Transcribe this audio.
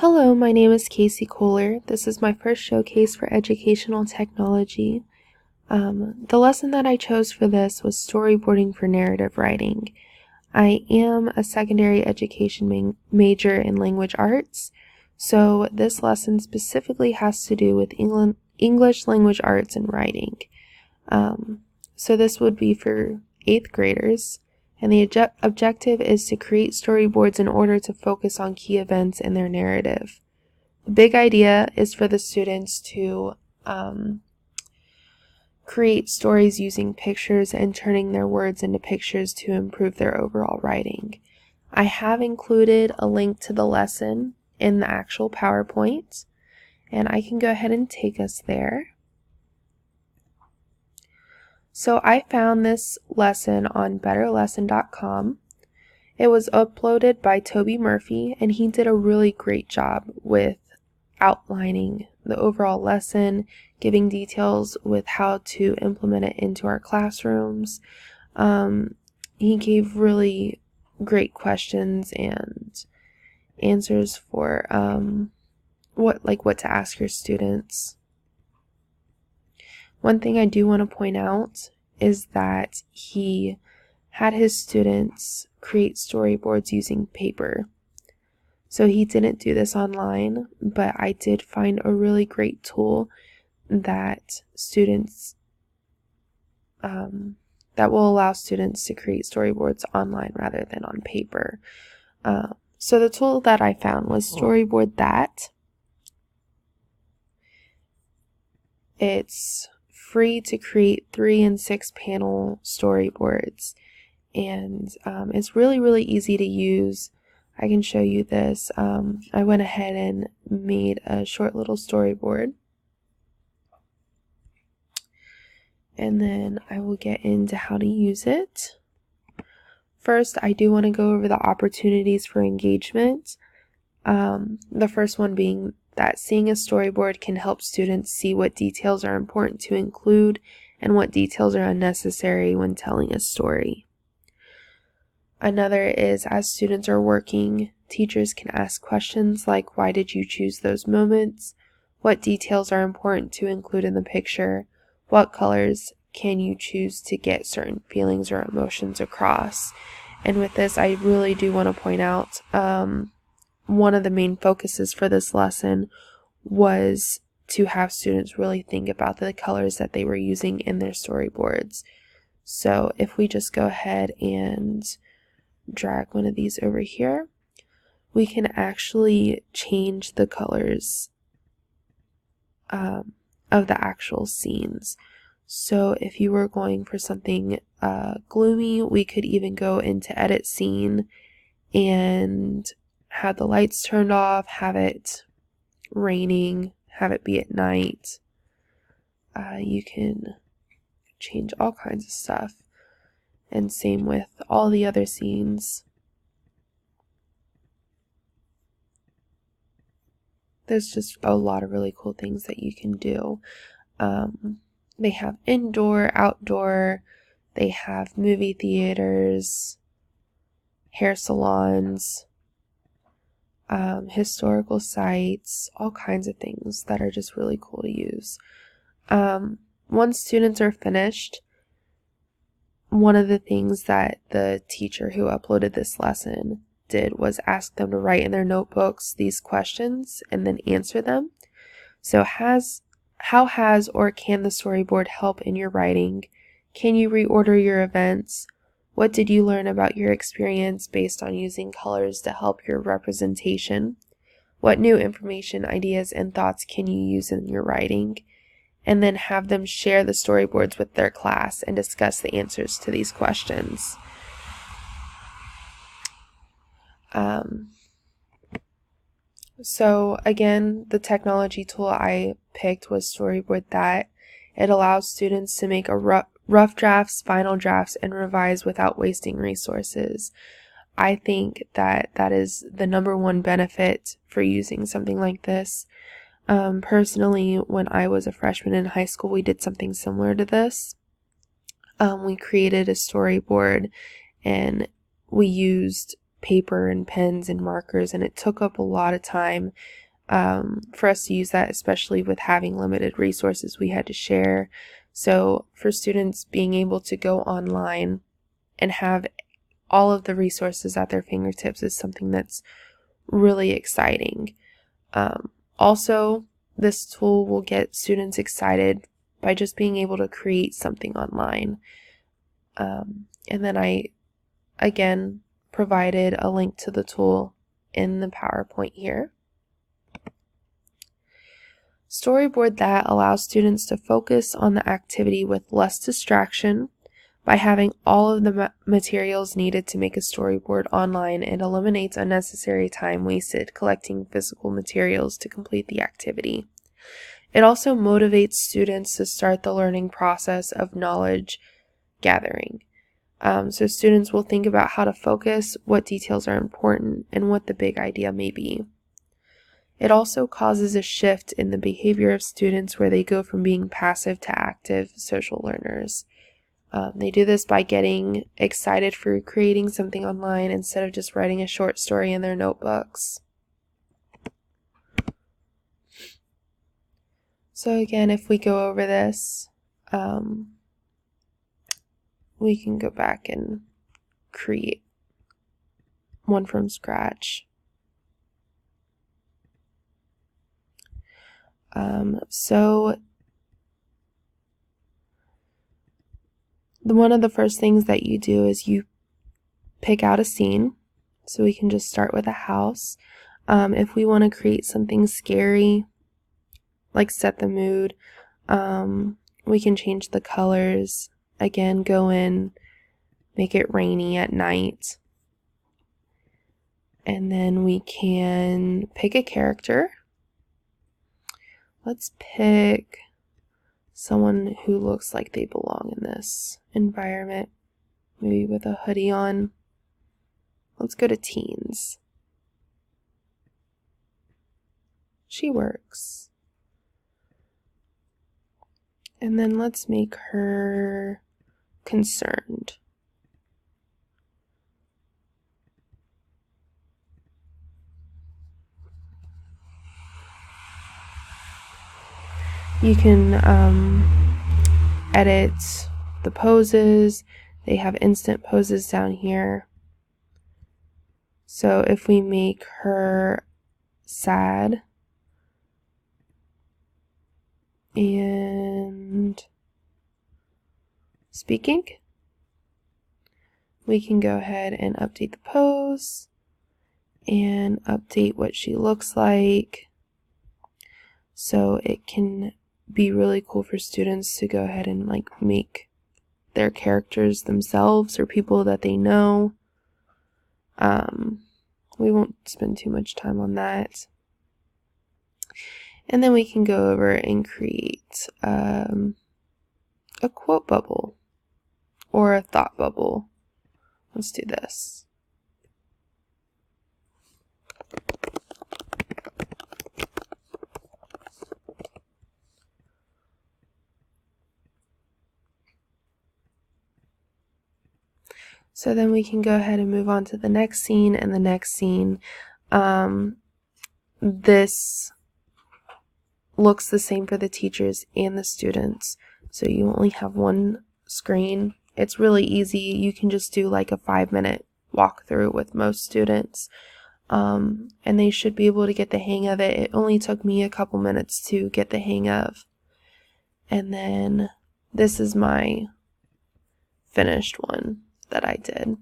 Hello, my name is Casey Kohler. This is my first showcase for educational technology. The lesson that I chose for this was storyboarding for narrative writing. I am a secondary education major in language arts, so this lesson specifically has to do with English language arts and writing. So this would be for 8th graders. And the objective is to create storyboards in order to focus on key events in their narrative. The big idea is for the students to create stories using pictures and turning their words into pictures to improve their overall writing. I have included a link to the lesson in the actual PowerPoint, and I can go ahead and take us there. So I found this lesson on betterlesson.com. It was uploaded by Toby Murphy, and he did a really great job with outlining the overall lesson, giving details with how to implement it into our classrooms. He gave really great questions and answers for what to ask your students. One thing I do want to point out is that he had his students create storyboards using paper. So he didn't do this online, but I did find a really great tool that students that will allow students to create storyboards online rather than on paper. So the tool that I found was StoryboardThat. It's free to create 3 and 6 panel storyboards, and it's really easy to use. I can show you this. I went ahead and made a short little storyboard, and then I will get into how to use it. First, I do want to go over the opportunities for engagement. The first one being that seeing a storyboard can help students see what details are important to include and what details are unnecessary when telling a story. Another is, as students are working, teachers can ask questions like, why did you choose those moments? What details are important to include in the picture? What colors can you choose to get certain feelings or emotions across? And with this, I really do want to point out, one of the main focuses for this lesson was to have students really think about the colors that they were using in their storyboards. So if we just go ahead and drag one of these over here, we can actually change the colors of the actual scenes. So if you were going for something gloomy, we could even go into edit scene and have the lights turned off, have it raining, have it be at night. You can change all kinds of stuff. And same with all the other scenes. There's just a lot of really cool things that you can do. They have indoor, outdoor, they have movie theaters, hair salons, historical sites, all kinds of things that are just really cool to use. Once students are finished, one of the things that the teacher who uploaded this lesson did was ask them to write in their notebooks these questions and then answer them. So how has or can the storyboard help in your writing? Can you reorder your events? What did you learn about your experience based on using colors to help your representation? What new information, ideas, and thoughts can you use in your writing? And then have them share the storyboards with their class and discuss the answers to these questions. So again, the technology tool I picked was StoryboardThat. It allows students to make a rough drafts, final drafts, and revise without wasting resources. I think that that is the number one benefit for using something like this. Personally, when I was a freshman in high school, we did something similar to this. We created a storyboard and we used paper and pens and markers, and it took up a lot of time for us to use that, especially with having limited resources we had to share. So for students, being able to go online and have all of the resources at their fingertips is something that's really exciting. Also, this tool will get students excited by just being able to create something online. And then I, again, provided a link to the tool in the PowerPoint here. StoryboardThat allows students to focus on the activity with less distraction by having all of the materials needed to make a storyboard online, and eliminates unnecessary time wasted collecting physical materials to complete the activity. It also motivates students to start the learning process of knowledge gathering. So students will think about how to focus, what details are important, and what the big idea may be. It also causes a shift in the behavior of students where they go from being passive to active social learners. They do this by getting excited for creating something online instead of just writing a short story in their notebooks. So again, if we go over this, we can go back and create one from scratch. So one of the first things that you do is you pick out a scene. So we can just start with a house. If we want to create something scary, like set the mood, we can change the colors. Again, go in, make it rainy at night. And then we can pick a character. Let's pick someone who looks like they belong in this environment, maybe with a hoodie on. Let's go to teens. She works. And then let's make her concerned. You can edit the poses. They have instant poses down here. So if we make her sad and speaking, we can go ahead and update the pose and update what she looks like. So it can be really cool for students to go ahead and make their characters themselves or people that they know. We won't spend too much time on that. And then we can go over and create a quote bubble or a thought bubble. Let's do this. So then we can go ahead and move on to the next scene and the next scene. This looks the same for the teachers and the students. So you only have one screen. It's really easy. You can just do like a 5-minute walkthrough with most students. And they should be able to get the hang of it. It only took me a couple minutes to get the hang of. And then this is my finished one that I did.